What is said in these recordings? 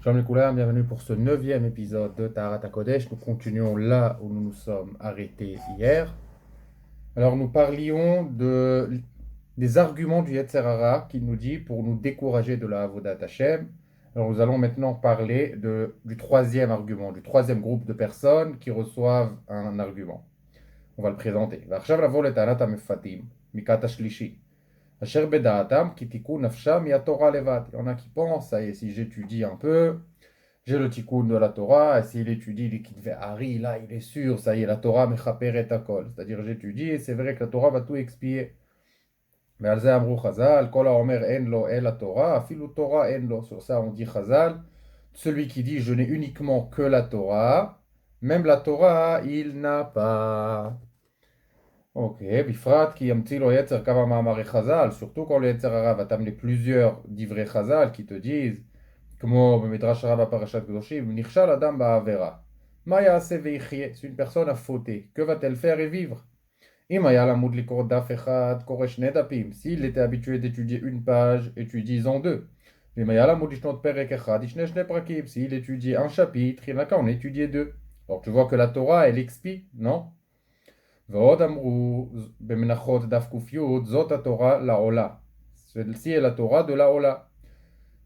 Shalom les bienvenue pour ce neuvième épisode de Taharat HaKodesh. Nous continuons là où nous nous sommes arrêtés hier. Alors nous parlions des arguments du Yetzer Hara qui nous dit pour nous décourager de la Avodat Hashem. Alors nous allons maintenant parler du troisième argument, du troisième groupe de personnes qui reçoivent un argument. On va le présenter. ועכשיו נעבור לטענת המפתים, מכת השלישי. אשר בדעתם כי תיקון נפשם היא התורה לבד. Il y en a qui pensent, ça y est, si j'étudie un peu, j'ai le tikkun de la Torah, et s'il étudie les kitve Hari, là il est sûr, ça y est, la Torah mechaperet hakol. C'est-à-dire j'étudie et c'est vrai que la Torah va tout expier. Mais al זה אמרו חז"ל, כל האומר אין לו אלא תורה, אפילו תורה אין לו. Sur ça on dit Chazal, celui qui dit je n'ai uniquement que la Torah, même la Torah il n'a pas. Ok, בפרט כי ימציא לו יצר כמה מאמרי חז"ל, surtout quand le יצר הרע va t'amener plusieurs דברי חז"ל qui te disent כמו במדרש רבה פרשת קדושים, נכשל אדם בעבירה. מה יעשה ויחיה? Si une personne a fauté, que va-t-elle faire et vivre? אם היה למוד לקרוא דף אחד, קורא שני דפים. S'il était habitué d'étudier une page, étudie-en deux. ואם היה למוד לשנות פרק אחד, ישנה שני פרקים. S'il étudie un chapitre, il n'a qu'à en étudier deux. Alors tu vois que la Torah, elle expie, non? ועוד אמרו במנחות דף ק"י, זאת התורה לעולה. Celle-ci est la Torah de la Ola.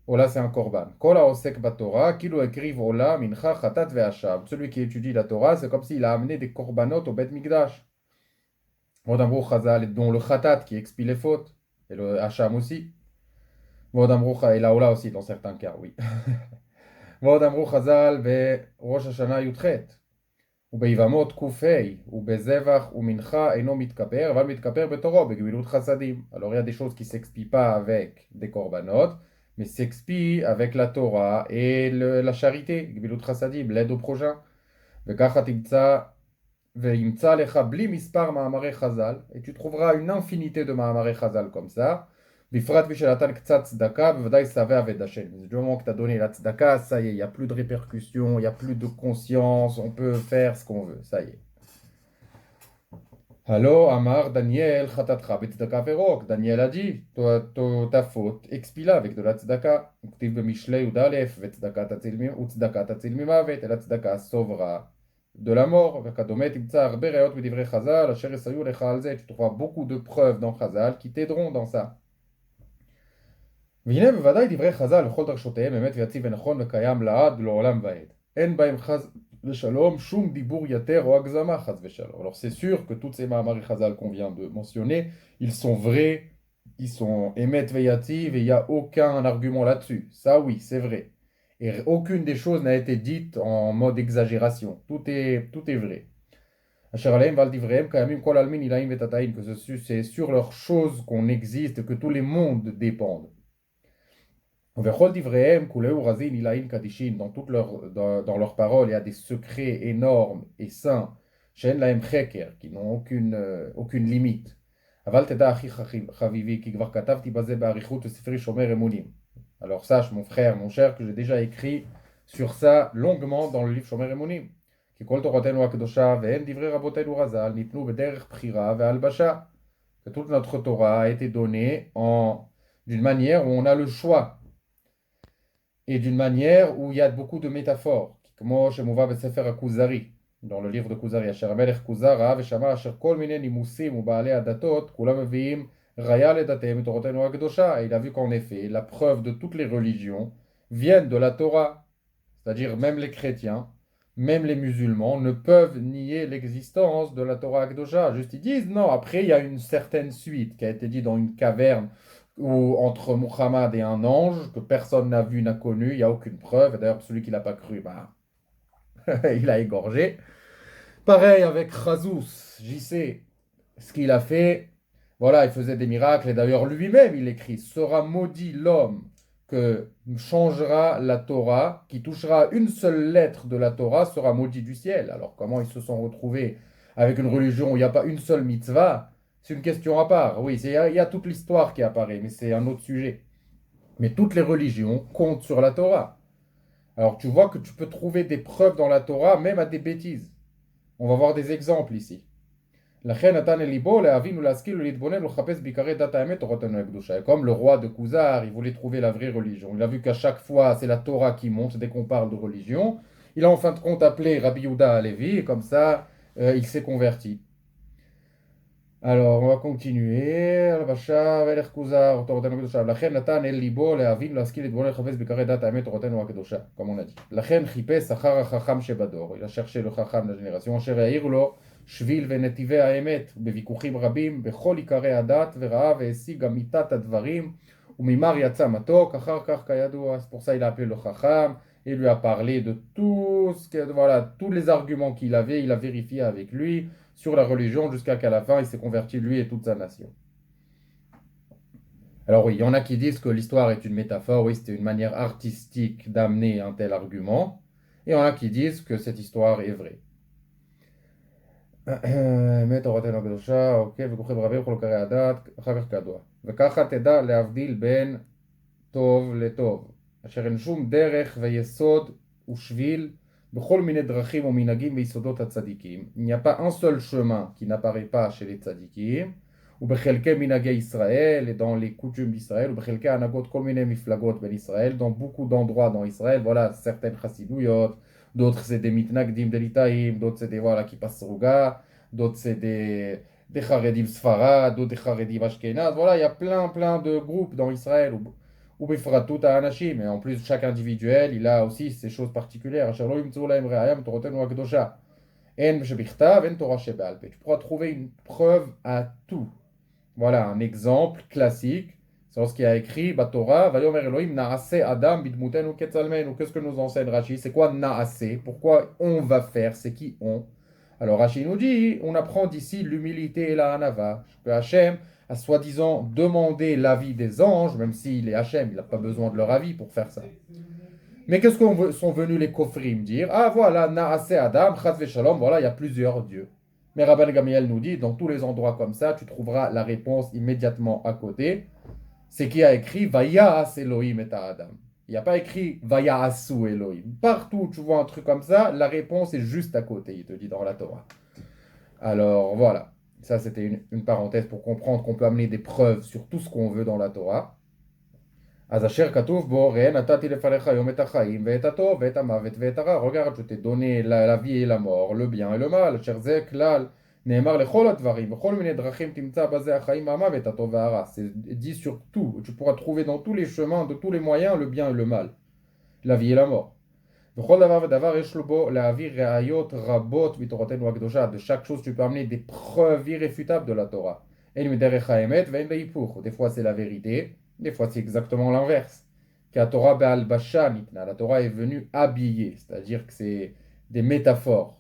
Ola, c'est un korban. Kol haosek batorah, kilo ekriv ola, mincha, chatat ve'asham. Celui qui étudie la Torah, c'est comme s'il a amené des korbanot au Bet Mikdash. Vodamrou chazal, dont le chatat qui expie les fautes, et le hacham aussi. Vodamrou et la ola aussi, dans certains cas, oui. Vodamrou chazal ve rosh hashana yutchet. ובעיבמות ק"ה, ובזבח ומנחה אינו מתכפר, אבל מתכפר בתורו, בגמילות חסדים. Alors il y a des choses qui ne s'expient pas avec des korbanot, mais s'expient avec la Torah et la charité, גמילות חסדים, l'aide au prochain. וככה תמצא, וימצא לך בלי מספר מאמרי חז"ל, et tu trouveras une infinité de מאמרי חז"ל comme ça, בפרט ושנתן קצת צדקה, בוודאי savait avec d'Hachem. Du moment que tu as donné la tzedaka, ça y est, il n'y a plus de répercussions, il n'y a plus de conscience, on peut faire ce qu'on veut, ça y est. Allo, Amar, Daniel, Khatatcha, Betzedaka Verok. Daniel a dit, ta faute, expie-la avec de la tzedaka. Uktiv Mishlei Udalef, Vetzedaka tatzil mimavet, et la tzedaka sauvera de la mort. Vekadomet imtsa arbe reot b'divrei Chazal, asher esayu lecha al ze. Tu trouveras beaucoup de preuves dans Chazal qui t'aideront dans ça. והנה בוודאי דברי חז"ל וכל דרשותיהם אמת ויציב ונכון וקיים לעד לעולם ועד. אין בהם חס ושלום שום דיבור יתר או הגזמה חס ושלום. Alors c'est sûr que toutes ces מאמרי חז"ל qu'on vient de mentionner, ils sont vrais, ils sont émet veyativ et il n'y a aucun argument là-dessus. Ça oui, c'est vrai. Et aucune des choses n'a été dite en mode exagération. Tout est vrai. אשר עליהם ועל דבריהם קיימים כל העלמין עילאים ותתאים, que c'est sur leurs choses qu'on existe, que tous les mondes dépendent. Dans leurs paroles, il y a des secrets énormes et saints, qui n'ont aucune limite. Alors sache, mon frère, mon cher, que j'ai déjà écrit sur ça longuement dans le livre Shomer Emunim. Que toute notre Torah a été donnée d'une manière où on a le choix. Et d'une manière où il y a beaucoup de métaphores, comme dans le livre de Kuzari, il a vu qu'en effet, la preuve de toutes les religions viennent de la Torah, c'est-à-dire même les chrétiens, même les musulmans ne peuvent nier l'existence de la Torah Akdosha. Juste ils disent non, après il y a une certaine suite qui a été dit dans une caverne ou entre Muhammad et un ange que personne n'a vu, n'a connu, il n'y a aucune preuve. D'ailleurs, celui qui l'a pas cru, bah, il a égorgé. Pareil avec Khazous, j'y sais ce qu'il a fait. Voilà, il faisait des miracles. Et d'ailleurs, lui-même, il écrit, sera maudit l'homme que changera la Torah, qui touchera une seule lettre de la Torah, sera maudit du ciel. Alors, comment ils se sont retrouvés avec une religion où il n'y a pas une seule mitzvah? C'est une question à part. Oui, il y a toute l'histoire qui apparaît, mais c'est un autre sujet. Mais toutes les religions comptent sur la Torah. Alors tu vois que tu peux trouver des preuves dans la Torah, même à des bêtises. On va voir des exemples ici. Comme le roi de Khuzar, il voulait trouver la vraie religion. Il a vu qu'à chaque fois, c'est la Torah qui monte dès qu'on parle de religion. Il a en fin de compte appelé Rabbi Yehuda Halevi et comme ça, il s'est converti. Alors, on va continuer. Comme on a dit. Il a cherché le chacham de la génération. שביל ונתיבי האמת בוויכוחים רבים בכל עיקרי הדת וראה והשיג אמיתת הדברים וממר יצא מתוק אחר כך כידוע, c'est pour ça il a appelé le chacham et lui a parlé de tout ce que, voilà, tous les arguments qu'il avait, il a vérifié avec lui sur la religion jusqu'à qu'à la fin il s'est converti lui et toute sa nation. Alors oui, il y en a qui disent que l'histoire est une métaphore, oui c'était une manière artistique d'amener un tel argument, et il y en a qui disent que cette histoire est vraie. אמת תורתנו הקדושה, אוקיי, ויכוחים רבים בכל עיקרי הדת, אחר כך כידוע. וככה תדע להבדיל בין טוב לטוב, אשר אין שום דרך ויסוד ושביל בכל מיני דרכים ומנהגים ויסודות הצדיקים. Il n'y a pas un seul chemin qui n'apparaît pas chez les צדיקים, ובחלקי מנהגי ישראל, et dans les coutumes d'Israël, ובחלקי הנהגות כל מיני מפלגות בין ישראל, dans beaucoup d'endroits dans Israël, voilà, certaines chassidouillottes, d'autres c'est des mitnagdim de l'Itaïm, d'autres c'est des voilà qui passent Rouga, d'autres c'est des Haredim Sfarad, d'autres des Haredim Ashkenaz. Voilà, il y a plein de groupes dans Israël où Bifrat tout à Anashim, mais en plus chaque individuel il a aussi ses choses particulières. Tu pourras trouver une preuve à tout. Voilà un exemple classique. C'est lorsqu'il a écrit Torah, Vayomer Elohim Naase Adam Bidmutenu Ketzalmenu. Qu'est-ce que nous enseigne Rashi? C'est quoi Naase? Pourquoi on va faire? C'est qui on? Alors Rashi nous dit, on apprend d'ici l'humilité et la hanava. Que Hachem a soi-disant demandé l'avis des anges, même s'il est Hachem, il n'a pas besoin de leur avis pour faire ça. Mais qu'est-ce que sont venus les kofrim dire? Ah voilà, Naase Adam, Chaz Veshalom, voilà, il y a plusieurs dieux. Mais Rabban Gamliel nous dit, dans tous les endroits comme ça, tu trouveras la réponse immédiatement à côté. C'est qui a écrit Vayas Elohim et Adam. Il n'y a pas écrit Vayasu Elohim. Partout où tu vois un truc comme ça, la réponse est juste à côté, il te dit dans la Torah. Alors voilà, ça c'était une parenthèse pour comprendre qu'on peut amener des preuves sur tout ce qu'on veut dans la Torah. Regarde, je t'ai donné la vie et la mort, le bien et le mal. C'est dit sur tout. Tu pourras trouver dans tous les chemins, de tous les moyens, le bien et le mal, la vie et la mort. De chaque chose, tu peux amener des preuves irréfutables de la Torah. Des fois, c'est la vérité. Des fois, c'est exactement l'inverse. La Torah est venue habiller, c'est-à-dire que c'est des métaphores.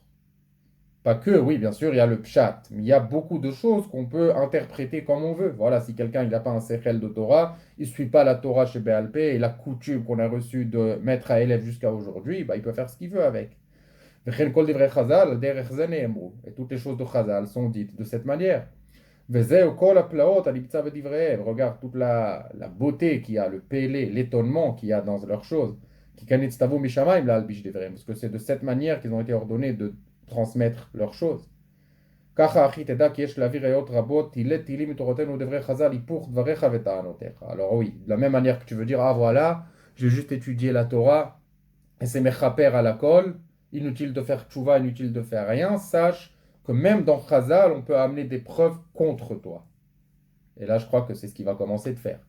Pas que, oui, bien sûr, il y a le pshat, mais il y a beaucoup de choses qu'on peut interpréter comme on veut. Voilà, si quelqu'un n'a pas un sechel de Torah, il ne suit pas la Torah chez Béal Pé et la coutume qu'on a reçue de maître à élève jusqu'à aujourd'hui, bah, il peut faire ce qu'il veut avec. Et toutes les choses de Chazal sont dites de cette manière. Regarde toute la beauté qu'il y a, le pélé, l'étonnement qu'il y a dans leurs choses. Parce que c'est de cette manière qu'ils ont été ordonnés de transmettre leurs choses. Alors oui, de la même manière que tu veux dire, ah voilà, j'ai juste étudié la Torah, et c'est mes chaper à la colle, inutile de faire tchouva, inutile de faire rien, sache que même dans Chazal, on peut amener des preuves contre toi. Et là, je crois que c'est ce qu'il va commencer de faire.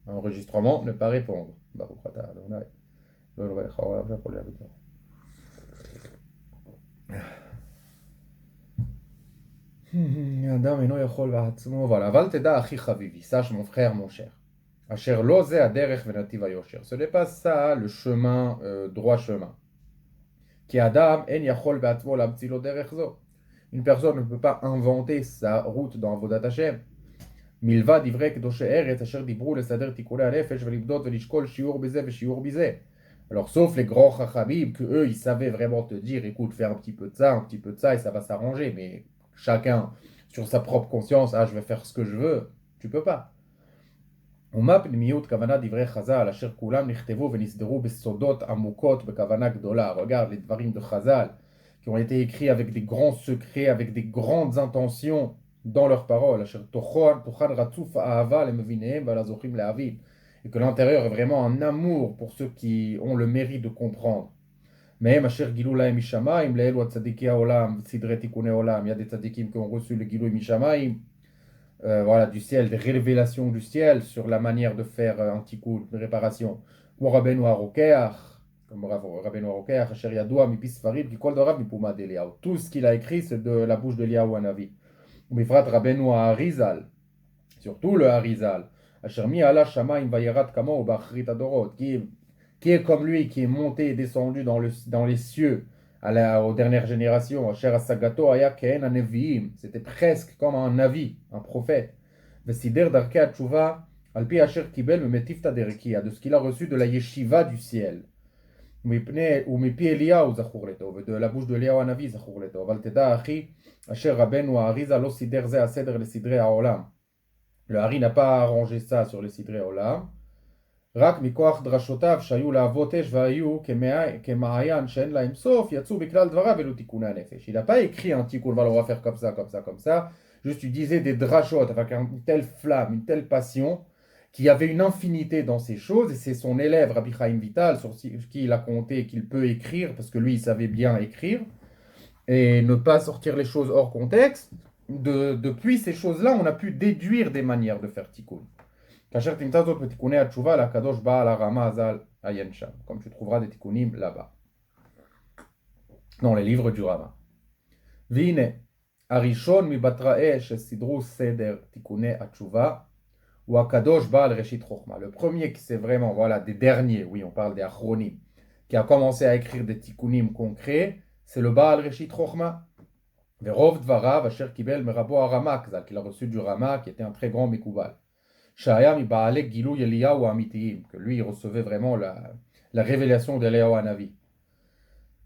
Enregistrement, ne pas répondre. Voilà. Sache mon frère, mon cher. Ce n'est pas ça le chemin, droit chemin. Une personne ne peut pas inventer sa route dans Avodat Hashem. Milva divrei kedoshei eretz asher dibru lesader tikulei hanefesh velibdot velishkol shiur bizeh veshiur bizeh. Alors, sauf les grands chachamim, que eux, ils savaient vraiment te dire, écoute, fais un petit peu de ça, un petit peu de ça, et ça va s'arranger. Mais chacun, sur sa propre conscience, ah, je vais faire ce que je veux, tu peux pas. Regarde les dvarim de Chazal qui ont été écrits avec des grands secrets, avec des grandes intentions dans leurs paroles. Asher tochan ratzuf ahava lemevinehem v'alazochim le'avim. Et que l'intérieur est vraiment un amour pour ceux qui ont le mérite de comprendre. Mais Asher gilou lahem mishamayim le'elu tzadikei haolam sidre tikunei olam. Il y a des tzadikim qui ont reçu le gilou mishamayim, voilà, du ciel, des révélations du ciel sur la manière de faire un tikkun, une réparation. Comme Rabbeinu Harokeach, Asher yadoua mipi sfarim ki kol dorav mipuma d'Eliyahu. Tout ce qu'il a écrit, c'est de la bouche d'Eliyahu Hanavi. Ubifrat Rabbeinu Harizal, surtout le Harizal. Asher mi ala shamayim vayerat kamo ubachrit adorot, qui est comme lui, qui est monté et descendu dans les cieux aux dernières générations. Asher asagato aya kehen haneviim, c'était presque comme un navi, un prophète. Vesider darkei tshuva alpi asher kibel memetifta derkia, de ce qu'il a reçu de la yeshiva du ciel. ומפי אליהו זכור לטוב, de la bouche de Eliyahu הנביא זכור לטוב. אבל תדע אחי, אשר רבנו האריזה לא סידר זה הסדר לסדרי העולם. Le Hari n'a pas arrangé ça sur les sidrei העולם. רק מכוח דרשותיו שהיו להבות אש והיו כמעיין שאין להם סוף, יצאו בכלל דבריו אלו תיקוני הנפש. Il n'a pas écrit un tikkun, on va faire comme ça, comme ça, comme ça. Juste il disait des drashot avec une telle flamme, une telle passion, qu'il y avait une infinité dans ces choses, et c'est son élève Rabbi Chaim Vital sur qui il a compté qu'il peut écrire, parce que lui il savait bien écrire, et ne pas sortir les choses hors contexte. Depuis ces choses-là, on a pu déduire des manières de faire tikkun. Comme tu trouveras des tikkunim là-bas, dans les livres du Rama. Vine, Arishon mi batrae shesidru seder tikkune atshuva. Ou Akadosh Baal Reshit Chochma. Le premier qui c'est vraiment, voilà, des derniers, oui, on parle des Achronim, qui a commencé à écrire des tikkunim concrets, c'est le Baal Reshit Chochma. Verov Dvarav Asher Kibel Merabo Aramak, qu'il a reçu du Rama, qui était un très grand Mekouval. Shaya mi Baalek Gilou Eliyahu Amitiyim, que lui il recevait vraiment la révélation d'Eliyahu Hanavi.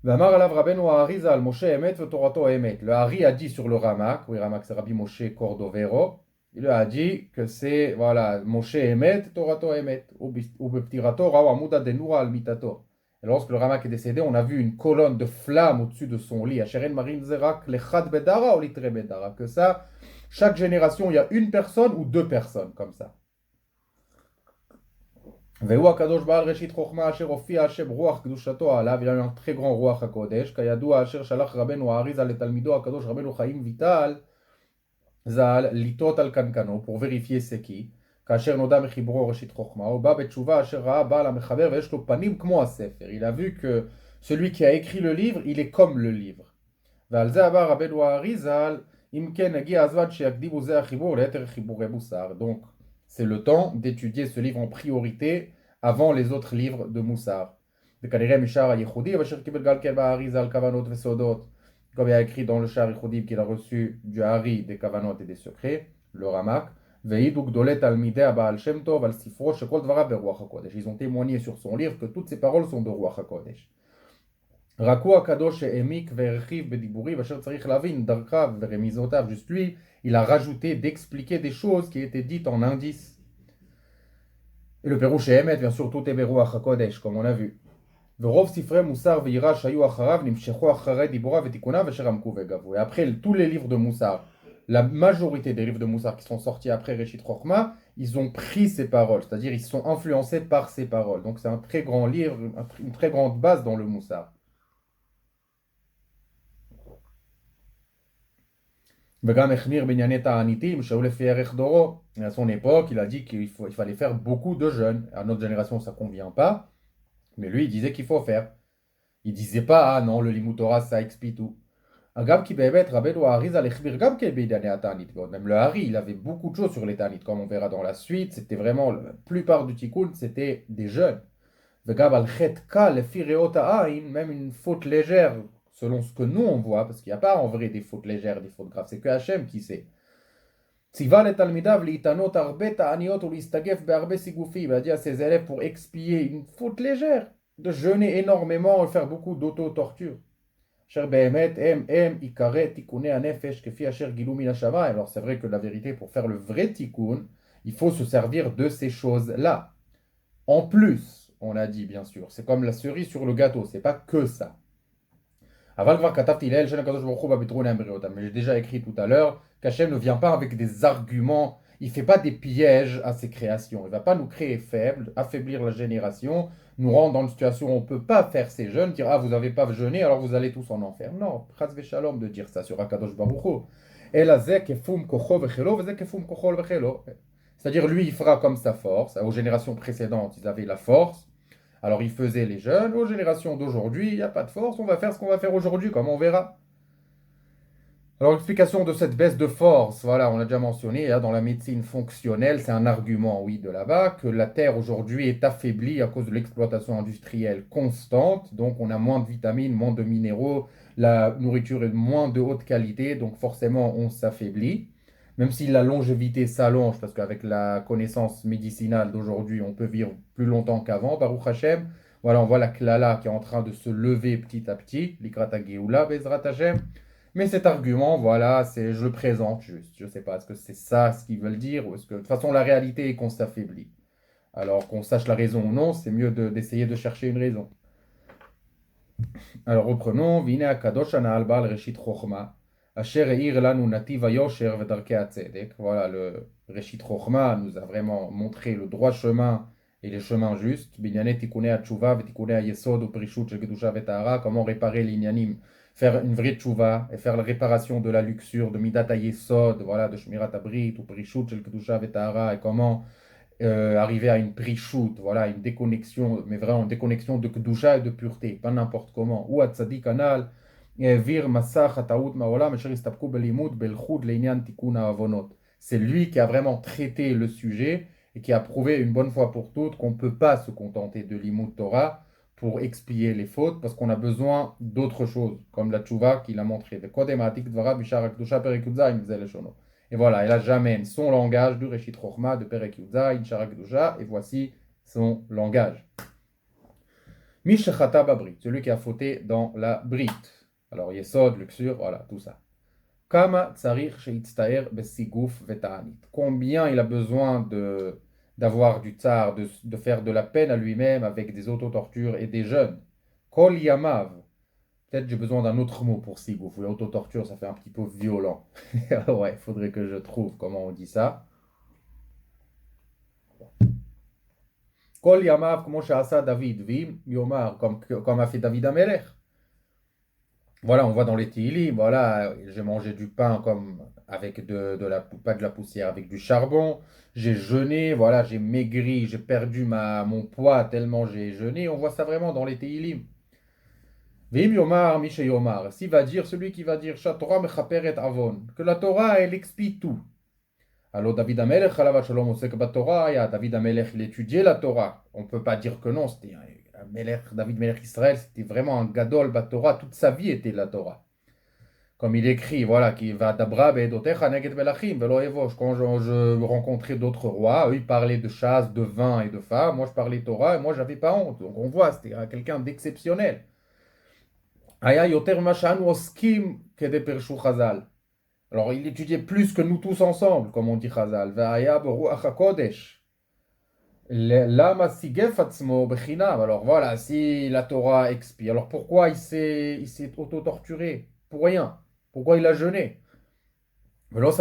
V'amar alav Rabbeinu Harizal Moshe Emet v'Torato Emet. Le Hari a dit sur le Ramak, oui, Ramak c'est Rabbi Moshe Cordovero. Il lui a dit que c'est, voilà, Moshe Emet, Torato Emet, ou Beptirato, Rao Amuda Denura al Mitato. Et lorsque le Ramak est décédé, on a vu une colonne de flammes au-dessus de son lit. Asheren Marin Zerak, Lechad Bedara ou Litre Bedara. Que ça, chaque génération, il y a une personne ou deux personnes, comme ça. Vehu Akadosh Baal Reshit Chochma Asher Ofi Hashem Ruach Kedushato Alav. Il a eu un très grand Ruach HaKodesh. Kayadua Asher Shalach Rabbeinu Harizal et Talmido Akadosh Rabbeinu Chaim Vital. Zal litot al kankano, pour vérifier c'est qui. Kasher noda mechibro reshit chochma. Oba betchuva asher ra'a baal hamechaber ve'yesh lo panim kmo hasefer. Il a vu que celui qui a écrit le livre, il est comme le livre. Ve'al ze amar Rabbeinu Harizal, im ken hagia hazman sheyakdimu ze hachibur le'eter chiburei musar. Donc, c'est le temps d'étudier ce livre en priorité avant les autres livres de Moussar. Ve'kanireh mishar ha'yechudi asher kibel gal ken ba'Harizal kavanot ve'sodot. Comme il y a écrit dans le Shari Chodim qu'il a reçu du Hari, des Kavanot et des secrets, le Ramak, ils ont témoigné sur son livre que toutes ses paroles sont de Ruach HaKodesh. Juste lui, il a rajouté d'expliquer des choses qui étaient dites en indice. Et le Pérouche Emet, bien sûr, tout est Ruach HaKodesh, comme on a vu. Et après, tous les livres de Moussar, la majorité des livres de Moussar qui sont sortis après Reshit Chochma, ils ont pris ces paroles, c'est-à-dire ils sont influencés par ces paroles. Donc c'est un très grand livre, une très grande base dans le Moussar. Et à son époque, il a dit qu'il fallait faire beaucoup de jeûnes. À notre génération, ça ne convient pas. Mais lui, il disait qu'il faut faire. Il disait pas, ah non, le Limut Torah, ça explie tout. Même le Hari, il avait beaucoup de choses sur les Tanit, comme on verra dans la suite. C'était vraiment, la plupart du Tikkun, c'était des jeunes. Même une faute légère, selon ce que nous on voit, parce qu'il n'y a pas en vrai des fautes légères, des fautes graves, c'est que Hachem qui sait. Il a dit à ses élèves pour expier une faute légère, de jeûner énormément et faire beaucoup d'auto-torture. Alors c'est vrai que la vérité, pour faire le vrai tikkun, il faut se servir de ces choses-là. En plus, on a dit bien sûr, c'est comme la cerise sur le gâteau, c'est pas que ça. Mais j'ai déjà écrit tout à l'heure qu'Hachem ne vient pas avec des arguments, il ne fait pas des pièges à ses créations. Il ne va pas nous créer faibles, affaiblir la génération, nous rendre dans une situation où on ne peut pas faire ces jeûnes, dire ah vous n'avez pas jeûné alors vous allez tous en enfer. Non, chas v'shalom de dire ça sur Akadosh Baruch Hu. C'est-à-dire lui il fera comme sa force. Aux générations précédentes ils avaient la force. Alors il faisait les jeunes, aux générations d'aujourd'hui, il n'y a pas de force, on va faire ce qu'on va faire aujourd'hui, comme on verra. Alors l'explication de cette baisse de force, voilà, on l'a déjà mentionné, hein, dans la médecine fonctionnelle, c'est un argument, oui, de là-bas, que la Terre aujourd'hui est affaiblie à cause de l'exploitation industrielle constante, donc on a moins de vitamines, moins de minéraux, la nourriture est de moins de haute qualité, donc forcément on s'affaiblit. Même si la longévité s'allonge, parce qu'avec la connaissance médicinale d'aujourd'hui, on peut vivre plus longtemps qu'avant, Baruch Hashem. Voilà, on voit la Klala qui est en train de se lever petit à petit, Likrata Geoula, Bezrat Hashem. Mais cet argument, voilà, je le présente juste. Je ne sais pas, est-ce que c'est ça ce qu'ils veulent dire ou est-ce que de toute façon la réalité est qu'on s'affaiblit. Alors qu'on sache la raison ou non, c'est mieux d'essayer de chercher une raison. Alors reprenons, Vine Akadosh Ana'al Bal Reshit Chochma, Asher Eir Lanu Nativ Yosher Vedarkei Hatzedek. Voilà, le Reshit Chochma nous a vraiment montré le droit chemin et les chemins justes. Binyane Tikunei Hatshuva Vetikunei Hayesod Uprishut Shel Kedusha Vetahara, comment réparer l'inyanim, faire une vraie tchouva et faire la réparation de la luxure, de Midat Hayesod, voilà, de Shmirat Abrit ou Prishut Shel Kedusha Vetahara, et comment arriver à une pre-shoot, voilà, une déconnexion, mais vraiment une déconnexion de Kedusha et de pureté, pas n'importe comment. Ou à Tzadik Anal, Vir Masach Ataout Maolam, Esher Istapku Belimut, Belchud Leinyan Tikun Avonot. C'est lui qui a vraiment traité le sujet et qui a prouvé une bonne fois pour toutes qu'on ne peut pas se contenter de l'Imut Torah pour expier les fautes parce qu'on a besoin d'autre chose, comme la tchouva qu'il a montré. Et voilà, et là j'amène son langage du Reshit Chochma, de Perek Yudzaïn, Sharak Dusha, et voici son langage. Mishachata Babrit, celui qui a fauté dans la Brit. Alors Yesod, luxure, voilà, tout ça. Kama Tsarir Sheitztaer Besiguf Veta'anit. Combien il a besoin d'avoir du tsar, de faire de la peine à lui-même avec des autotortures et des jeûnes. Kol Yamav. Peut-être j'ai besoin d'un autre mot pour Sigouf. L'autotorture, ça fait un petit peu violent. Ouais, il faudrait que je trouve comment on dit ça. Kol Yamav, comment Sha'asa David, Vim, Yomar, comme a fait David Amelech. Voilà, on voit dans les Tehillim, voilà, j'ai mangé du pain comme avec pas de la poussière, avec du charbon. J'ai jeûné, voilà, j'ai maigri, j'ai perdu mon poids tellement j'ai jeûné. On voit ça vraiment dans les Tehillim. Vim Yomar, Mishe Yomar. S'il va dire, celui qui va dire, Torah mechaperet avon, que la Torah, elle expie tout. Alors David Amelech, Chalavat Shalom, on sait que Torah, David Amelech, il étudiait la Torah. On ne peut pas dire que non, c'était David Melech Israël, c'était vraiment un gadol Torah, toute sa vie était la Torah. Comme il écrit, voilà, qui va d'Abra be'edotecha neged melachim velo evosh. Quand je rencontrais d'autres rois, eux ils parlaient de chasse, de vin et de femmes. Moi je parlais Torah et moi j'avais pas honte. Donc on voit, c'était quelqu'un d'exceptionnel. Aya yoter mashanu oskim kede pershu chazal. Alors il étudiait plus que nous tous ensemble, comme on dit chazal. Ve'aya beruach hakodesh. Lama sigef atzmo bechinam. Alors voilà, si la Torah expie, alors pourquoi il s'est auto-torturé? Pour rien. Pourquoi il a jeûné? Pourquoi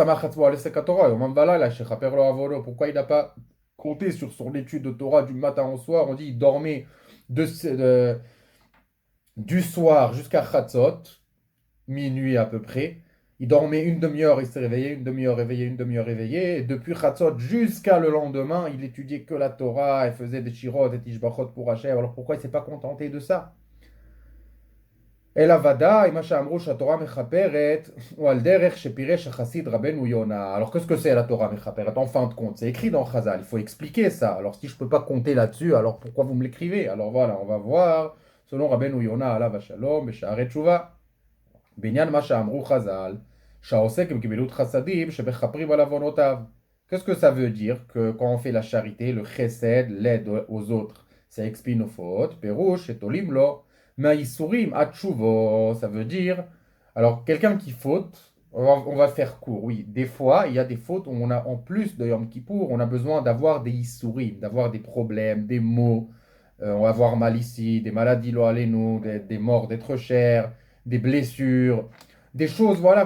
il n'a pas compté sur son étude de Torah du matin au soir? On dit il dormait du soir jusqu'à Chatzot, minuit à peu près. Il dormait une demi-heure, il s'est réveillé, une demi-heure réveillé, une demi-heure réveillé. Et depuis Chatzot jusqu'à le lendemain, il étudiait que la Torah, il faisait des shirot et tishbachot pour Hachem. Alors pourquoi il ne s'est pas contenté de ça? אלא ודאי, מה שאמרו שהתורה מחפרת, הוא על דרך שפירש החסיד רבנו יונה. Alors qu'est-ce que c'est la Torah מחפרת? En fin de compte, c'est écrit dans Chazal, il faut expliquer ça. Alors si je ne peux pas compter là-dessus, alors pourquoi vous me l'écrivez? Alors voilà, on va voir, selon רבנו יונה עליו השלום, בשערי תשובה, בעניין מה שאמרו חז"ל, שהעוסק בגמילות חסדים שמכפרים על עוונותיו. Qu'est-ce que ça veut dire que quand on fait la charité, le chesed, l'aide aux autres, ça expie nos fautes, perouche et tolim lo, Maïsourim, Atshuvo, ça veut dire. Alors, quelqu'un qui faute, on va faire court, oui. Des fois, il y a des fautes où on a, en plus de Yom Kippour, on a besoin d'avoir des Issourim, d'avoir des problèmes, des maux. On va avoir mal ici, des maladies, lo alenu, des morts d'être chers, des blessures, des choses, voilà,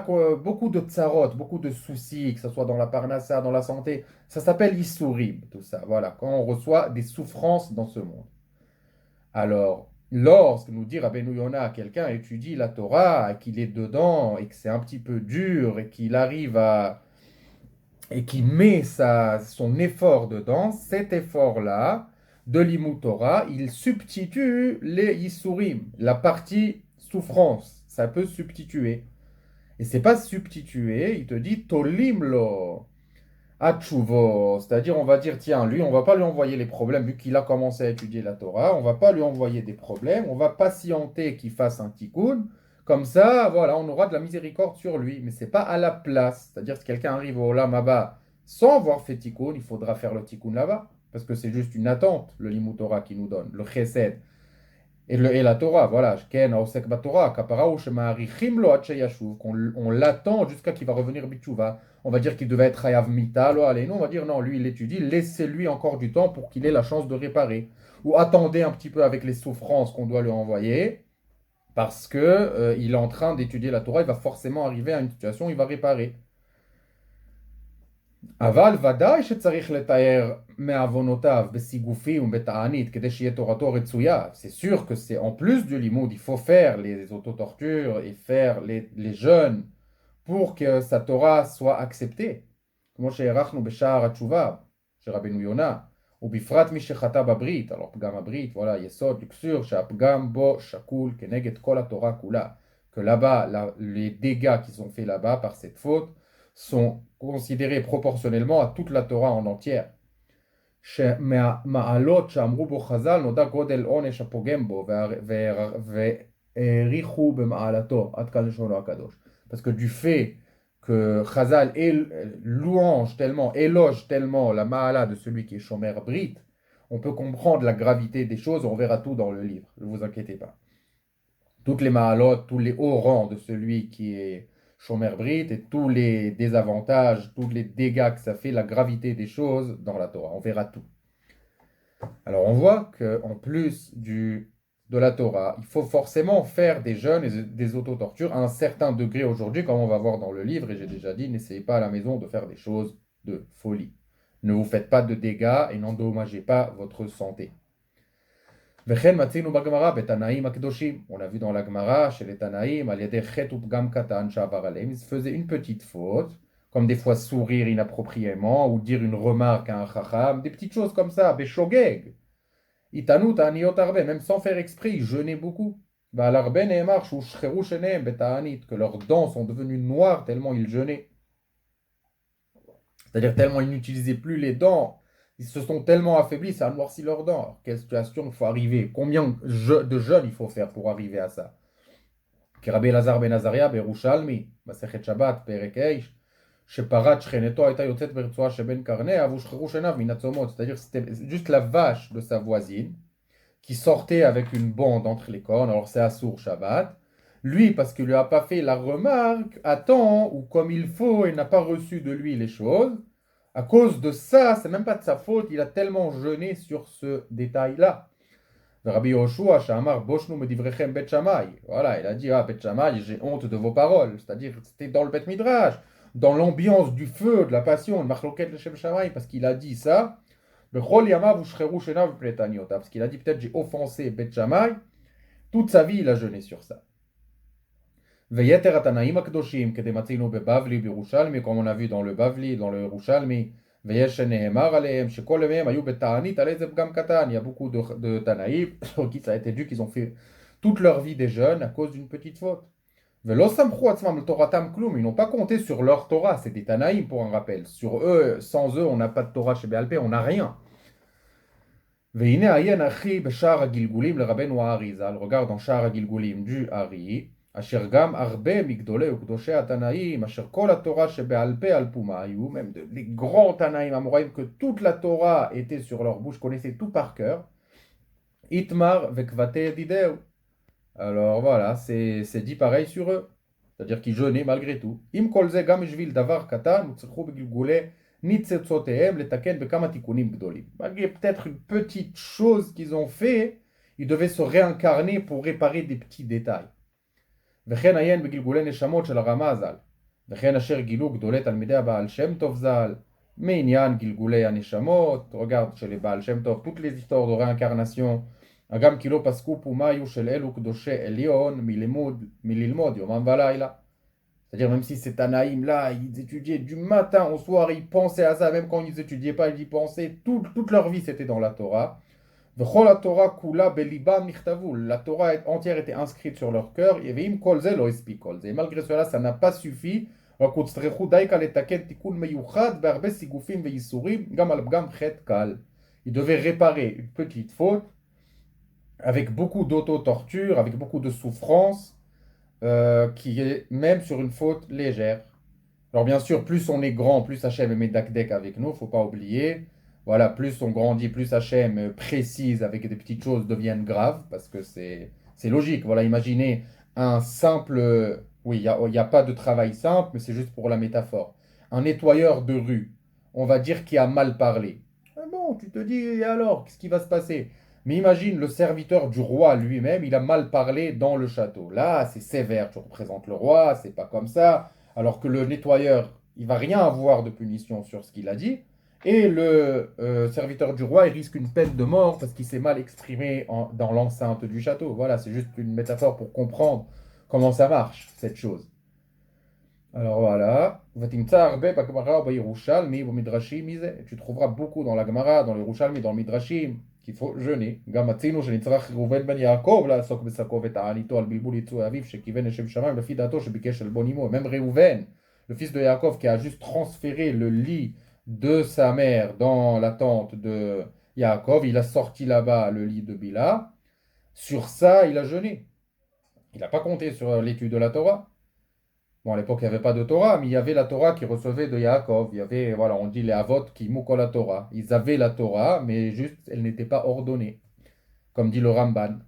beaucoup de tsarot, beaucoup de soucis, que ce soit dans la parnassa, dans la santé. Ça s'appelle Issourim, tout ça. Voilà, quand on reçoit des souffrances dans ce monde. Alors, lorsque nous dit Rabbeinu Yona, quelqu'un étudie la Torah, qu'il est dedans, et que c'est un petit peu dur, et qu'il arrive à et qui met son effort dedans, cet effort-là, de l'Imut Torah, il substitue les Yisurim, la partie souffrance. Ça peut substituer. Et c'est pas substituer, il te dit Tolimlo Achuvo. C'est-à-dire, on va dire, tiens, lui, on va pas lui envoyer les problèmes, vu qu'il a commencé à étudier la Torah, on va pas lui envoyer des problèmes, on va patienter qu'il fasse un tikkun. Comme ça, voilà, on aura de la miséricorde sur lui, mais c'est pas à la place. C'est-à-dire, si quelqu'un arrive au Olam Haba sans avoir fait tikkun, il faudra faire le tikkun là-bas, parce que c'est juste une attente, le limut Torah qui nous donne, le chesed. Et la Torah, voilà, Ken Aosek Batorah, Kapara ou Shema'arichim lo ad sheyashuv, on l'attend jusqu'à qu'il va revenir Bitshuva. On va dire qu'il devait être Hayav Mita, lo allez, non, on va dire non, lui il étudie, laissez-lui encore du temps pour qu'il ait la chance de réparer. Ou attendez un petit peu avec les souffrances qu'on doit lui envoyer, parce que il est en train d'étudier la Torah, il va forcément arriver à une situation où il va réparer. אבל ודאי שצריך לתאר מעוונותיו בסיגופים ובתענית כדי שיהיה תורתו רצויה. C'est sûr que c'est en plus du limoud, il faut faire les autotortures et faire les jeûnes pour que sa Torah soit acceptée. כמו שהערכנו בשער התשובה של רבנו יונה, ובפרט מי שחטא בברית, alors פגם הברית, voilà, יסוד, לקסור, שהפגם בו שקול כנגד כל התורה כולה. Que là-bas, les dégâts qui sont faits là-bas par cette faute sont considérés proportionnellement à toute la Torah en entière. מהמעלות שאמרו בו חז"ל נודע גודל עונש הפוגם בו והעריכו במעלתו, עד כאן לשונו הקדוש. Parce que du fait que Chazal éloge tellement la ma'ala de celui qui est Shomer Brit, on peut comprendre la gravité des choses, on verra tout dans le livre, ne vous inquiétez pas. Toutes les ma'alot, tous les hauts rangs de celui qui est Shomer Brit et tous les désavantages, tous les dégâts que ça fait, la gravité des choses dans la Torah. On verra tout. Alors on voit qu'en plus de la Torah, il faut forcément faire des jeûnes et des autotortures à un certain degré aujourd'hui, comme on va voir dans le livre, et j'ai déjà dit, n'essayez pas à la maison de faire des choses de folie. Ne vous faites pas de dégâts et n'endommagez pas votre santé. On a vu dans la Gemara, chez les Tanaïm, ils faisaient une petite faute, comme des fois sourire inappropriément, ou dire une remarque à un chacham, des petites choses comme ça, beshogeg. Itanu ta'aniot arbe, même sans faire exprès, ils jeûnaient beaucoup. Que leurs dents sont devenues noires tellement ils jeûnaient. C'est-à-dire tellement ils n'utilisaient plus les dents. Ils se sont tellement affaiblis, ça a noirci leurs dents. Alors, quelle situation il faut arriver? Combien de jeûnes il faut faire pour arriver à ça? Rabbi Elazar ben Azaria, Berushalmi, Masechet Shabbat, Perek Eish, שפרת שכנתו הייתה יוצאת ברצועה שבין קרניה והושחרו שיניו מן הצומות. C'est-à-dire c'était juste la vache de sa voisine qui sortait avec une bande entre les cornes, alors c'est Assour Shabbat. Lui, parce qu'il lui a pas fait la remarque à temps ou comme il faut, il n'a pas reçu de lui les choses. À cause de ça, c'est même pas de sa faute, il a tellement jeûné sur ce détail-là. Rabbi Yoshua, Shamar, Boshnu medivrechem bet Shammai. Voilà, il a dit, ah, bet Shammai, j'ai honte de vos paroles. C'est-à-dire, c'était dans le Bet Midrash, dans l'ambiance du feu, de la passion, le Machloket le Shem Shammai, parce qu'il a dit ça. Le Chol Yamav Ushcheru Shenav Pletaniota, parce qu'il a dit, peut-être j'ai offensé Bet Shammai. Toute sa vie, il a jeûné sur ça. Veyeter Atanaim Akdoshim, Kedematinu Bebavli, Birushalmi, comme on a vu dans le Bavli, dans le Yerushalmi. Il y a beaucoup de Tanaïm sur qui ça a été dû qu'ils ont fait toute leur vie des jeunes à cause d'une petite faute. Ils n'ont pas compté sur leur Torah, c'est des Tanaïm pour un rappel. Sur eux, sans eux, on n'a pas de Torah chez Béalpé, on n'a rien. Regarde dans Shar HaGilgulim du Ari. אשר גם הרבה מגדולי וקדושי התנאים, אשר כל התורה שבעל פה על פומה היו, même les grands תנאים אמוראים, que toute la Torah était sur leur bouche, connaissaient tout par cœur, Itmar vekvate dideu. Alors voilà, c'est dit pareil sur eux, c'est-à-dire qu'ils jeûnaient malgré tout. Im kol ze gam shvil davar katan, utzrichu begilgule nitzotzehem letaken bekama tikunim gdolim. Malgré peut-être une petite chose qu'ils ont fait, ils devaient se réincarner pour réparer des petits détails. וכן עיין בגלגולי נשמות של הרמה ז"ל, וכן אשר גילו גדולי תלמידי הבעל שם טוב ז"ל, מעניין גלגולי הנשמות, regarde chez les Baal Shem Tov, toutes les histoires de réincarnation, הגם כי לא פסקו פומיו של אלו קדושי עליון מללמוד יומם ולילה. C'est-à-dire, même si ces Tanaïm là, ils étudiaient du matin au soir, ils pensaient à ça, même quand ils n'étudiaient pas, ils y pensaient, toute leur vie c'était dans la Torah. V'chol la Torah kula belibam nichtavu, la Torah entière était inscrite sur leur cœur, et veim kol ze lo espi kol ze. Et malgré cela, ça n'a pas suffi. Rakutzrechu daika letaken tikun meyuchad be'arbe sigufim ve'yisurim, gam al bgam chet kal. Ils devaient réparer une petite faute avec beaucoup d'auto-torture, avec beaucoup de souffrance, qui est même sur une faute légère. Alors bien sûr, plus on est grand, plus Hachem est médakdek avec nous, faut pas oublier. Voilà, plus on grandit, plus Hachem précise avec des petites choses deviennent graves, parce que c'est logique. Voilà, imaginez un simple... Oui, il y a pas de travail simple, mais c'est juste pour la métaphore. Un nettoyeur de rue, on va dire qu'il a mal parlé. Ah bon, tu te dis, et alors, qu'est-ce qui va se passer? Mais imagine le serviteur du roi lui-même, il a mal parlé dans le château. Là, c'est sévère, tu représentes le roi, c'est pas comme ça. Alors que le nettoyeur, il va rien avoir de punition sur ce qu'il a dit. Et le serviteur du roi, il risque une peine de mort parce qu'il s'est mal exprimé dans l'enceinte du château. Voilà, c'est juste une métaphore pour comprendre comment ça marche, cette chose. Alors voilà. Tu trouveras beaucoup dans la Gemara, dans le Yerushalmi, dans le Midrashim, qu'il faut jeûner. גם מצינו שנצטרך ראובן בן יעקב לעסוק בשקו ותעניתו על בלבול יצוא אביו שכיוון לשם שמיים לפי דעתו שביקש עלבון אמו. Même Réhouven, le fils de Yaakov, qui a juste transféré le lit de sa mère dans la tente de Yaakov, il a sorti là-bas le lit de Bila. Sur ça, il a jeûné. Il n'a pas compté sur l'étude de la Torah. Bon, à l'époque, il n'y avait pas de Torah, mais il y avait la Torah qui recevait de Yaakov. Il y avait, voilà, on dit les Avot qui moukol la Torah. Ils avaient la Torah, mais juste, elle n'était pas ordonnée, comme dit le Ramban.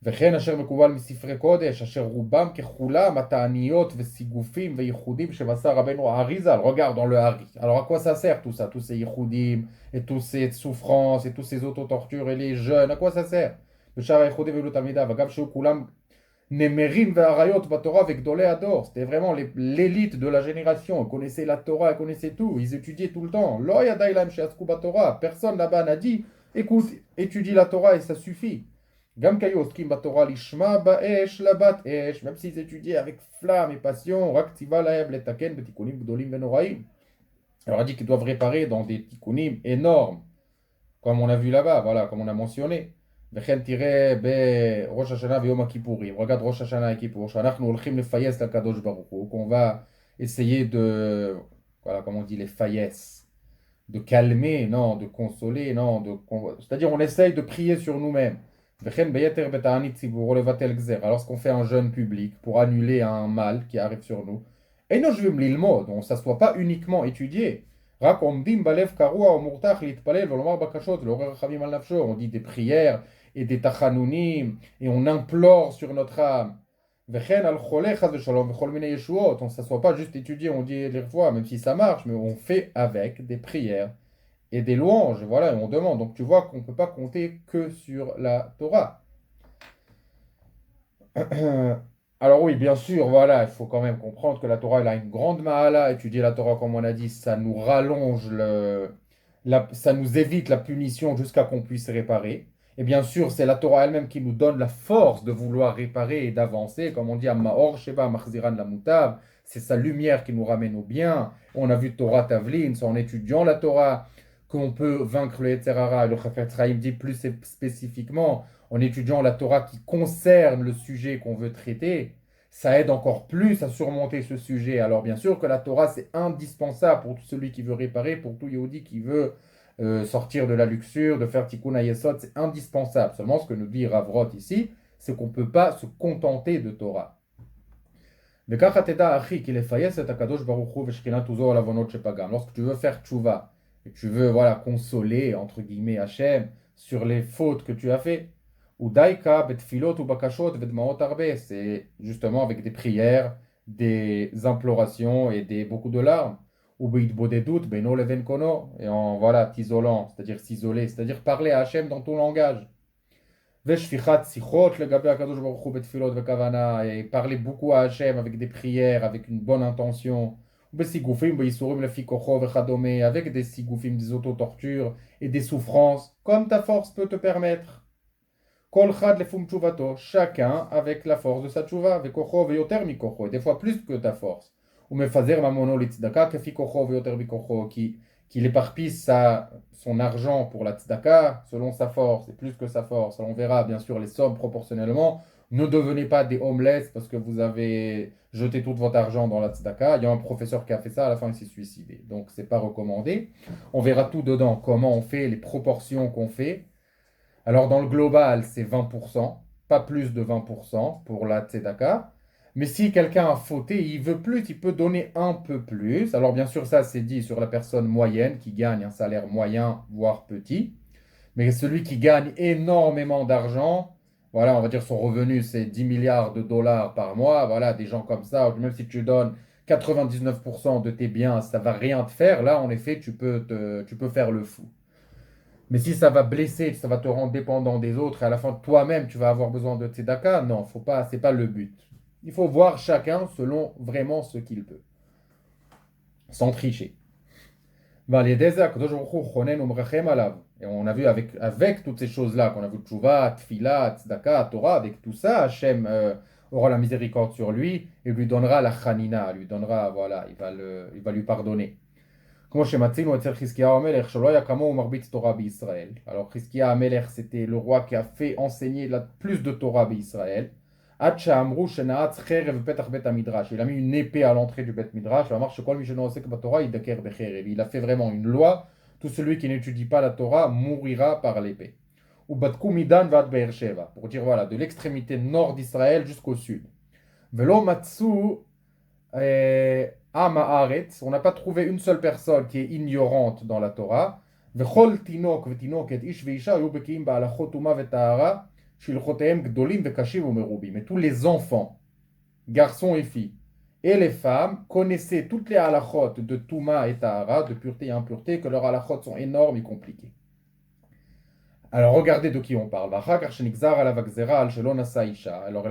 וכן אשר מקובל מספרי קודש, אשר רובם ככולם התעניות וסיגופים וייחודים שמסר רבנו האריזל. Regarde dans le Hari. Alors à quoi ça sert tout ça, tous ces ייחודים, et toutes ces souffrances, et tous ces autotortures, et les jeunes, à quoi ça sert? בשאר הייחודים ולו תלמידיו, אגב שהוא כולם Nemerim ve'arayot Torah avec Dolé Ador. C'était vraiment l'élite de la génération. Ils connaissaient la Torah, ils connaissaient tout. Ils étudiaient tout le temps. Lo yadailam she'asku Torah. Personne là-bas n'a dit, écoute, étudie la Torah et ça suffit. Gam kayo oskim Torah lishma ba'esh labat esh. Même s'ils étudiaient avec flamme et passion, rak tiva lahem letaken betikunim gdolim venoraim. Alors on a dit qu'ils doivent réparer dans des tikunim énormes, comme on a vu là-bas, voilà, comme on a mentionné. וכן תראה בראש השנה ויום הכיפורים, regarde ראש השנה וכיפור, שאנחנו הולכים לפייס לקדוש ברוך הוא, qu'on va essayer de, voilà, comment on dit, les faïesses, de calmer, non, de consoler, non, c'est-à-dire on essaye de prier sur nous-mêmes. וכן ביתר בתענית ציבור או לבטל גזר, alors qu'on fait un jeûne public pour annuler un mal qui arrive sur nous, אינו יושבים ללמוד, on ne s'assoit pas uniquement étudier, רק עומדים בלב קרוע ומורתח להתפלל ולומר בקשות לעורר רחמים על נפשו, on dit des prières et des tachanounim, et on implore sur notre âme. Vechen al choleh chas v'shalom v'chol minei yeshuot. On ne s'assoit pas juste étudier, on dit les fois, même si ça marche, mais on fait avec des prières et des louanges. Voilà, et on demande. Donc tu vois qu'on ne peut pas compter que sur la Torah. Alors oui, bien sûr, voilà, il faut quand même comprendre que la Torah, elle a une grande mahala. Étudier la Torah, comme on a dit, ça nous rallonge ça nous évite la punition jusqu'à qu'on puisse réparer. Et bien sûr, c'est la Torah elle-même qui nous donne la force de vouloir réparer et d'avancer. Comme on dit, Ma'or Sheva Machziran la Mutav, c'est sa lumière qui nous ramène au bien. On a vu Torah Tavlin, c'est en étudiant la Torah qu'on peut vaincre le Yetzerara. Et le Chafetz Chaim dit plus spécifiquement, en étudiant la Torah qui concerne le sujet qu'on veut traiter, ça aide encore plus à surmonter ce sujet. Alors bien sûr que la Torah, c'est indispensable pour tout celui qui veut réparer, pour tout Yehudi qui veut sortir de la luxure, de faire tikkun hayesod, c'est indispensable. Seulement, ce que nous dit Rav Roth ici, c'est qu'on ne peut pas se contenter de Torah. Lorsque tu veux faire tchouva, et tu veux, voilà, consoler, entre guillemets, Hachem, sur les fautes que tu as fait, c'est justement avec des prières, des implorations et beaucoup de larmes. Ou et en voilà, t'isolant, c'est-à-dire s'isoler, c'est-à-dire parler à Hachem dans ton langage. Veshfichat sichot, le gabe akadosh baruch hu betfilot vekavana, et parler beaucoup à Hachem avec des prières, avec une bonne intention. Besigufim, beisurim lefi kocho vechadome, avec des sigufim, des autotortures et des souffrances, comme ta force peut te permettre. Kol chad lefum tchuvato, chacun avec la force de sa tchouva, vekocho veyoter mikocho, et des fois plus que ta force. Ou mefazer mamono litzdaka, kefi kocho veyoter mikocho, qui éparpille son argent pour la tzedaka selon sa force et plus que sa force. Alors on verra bien sûr les sommes proportionnellement. Ne devenez pas des homeless parce que vous avez jeté tout votre argent dans la tzedaka. Il y a un professeur qui a fait ça, à la fin il s'est suicidé. Donc c'est pas recommandé. On verra tout dedans, comment on fait, les proportions qu'on fait. Alors dans le global, c'est 20%, pas plus de 20% pour la tzedaka. Mais si quelqu'un a fauté, il veut plus, il peut donner un peu plus. Alors bien sûr, ça c'est dit sur la personne moyenne qui gagne un salaire moyen, voire petit. Mais celui qui gagne énormément d'argent, voilà, on va dire son revenu c'est 10 milliards de dollars par mois. Voilà, des gens comme ça, même si tu donnes 99% de tes biens, ça va rien te faire. Là, en effet, tu peux faire le fou. Mais si ça va blesser, ça va te rendre dépendant des autres, et à la fin, toi-même, tu vas avoir besoin de tzedaka, non, faut pas, c'est pas le but. Il faut voir chacun selon vraiment ce qu'il peut, sans tricher. Et on a vu avec toutes ces choses-là, qu'on a vu Tchouva, Tfila, Tzedaka, Torah, avec tout ça, Hachem aura la miséricorde sur lui et lui donnera la Chanina, lui donnera, voilà, il va lui pardonner. כמו שמצינו אצל חזקיהו המלך, שלא היה כמוהו מרביץ תורה בישראל. Alors חזקיה המלך, c'était le roi qui a fait enseigner plus de Torah בישראל. עד שאמרו שנעץ חרב בפתח בית המדרש. Il a mis une épée à l'entrée du בית מדרש, ואמר שכל מי שאינו עוסק בתורה ידקר בחרב. Il a fait vraiment une loi, tout celui qui n'étudie pas la Torah mourira par l'épée. ובדקו מדן ועד באר שבע, pour dire voilà, de l'extrémité nord d'Israël jusqu'au sud. ולא מצאו on n'a pas trouvé une seule personne qui est ignorante dans la Torah. Mais tous les enfants, garçons et filles, et les femmes connaissaient toutes les halachot de Touma et Tahara, de pureté et impureté, que leurs halachot sont énormes et compliqués. Alors regardez de qui on parle. Alors il a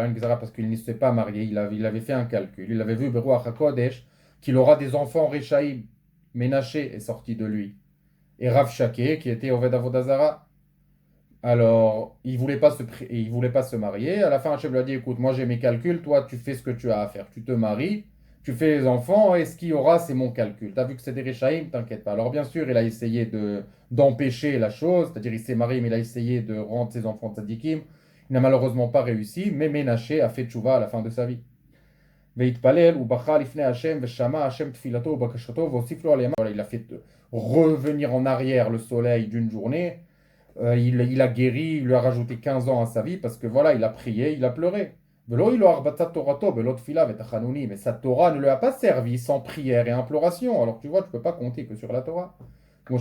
une gzara parce qu'il ne s'est pas marié, il avait fait un calcul. Il avait vu Beruach HaKodesh qu'il aura des enfants Rechaïm. Ménaché est sorti de lui. Et Rav Shake qui était Oved Avodazara. Alors il voulait pas se marier. À la fin Hachem lui a dit écoute, moi j'ai mes calculs, toi tu fais ce que tu as à faire. Tu te maries, tu fais les enfants et ce qu'il y aura c'est mon calcul. Tu as vu que c'est des Rechaïm, t'inquiète pas. Alors bien sûr il a essayé d'empêcher la chose, c'est-à-dire il s'est marié mais il a essayé de rendre ses enfants tzadikim. Il n'a malheureusement pas réussi, mais Ménaché a fait tchouva à la fin de sa vie. Il a fait revenir en arrière le soleil d'une journée. Il a guéri, il lui a rajouté 15 ans à sa vie parce que voilà, il a prié, il a pleuré. Mais sa Torah ne lui a pas servi sans prière et imploration. Alors tu vois, tu ne peux pas compter que sur la Torah. Comme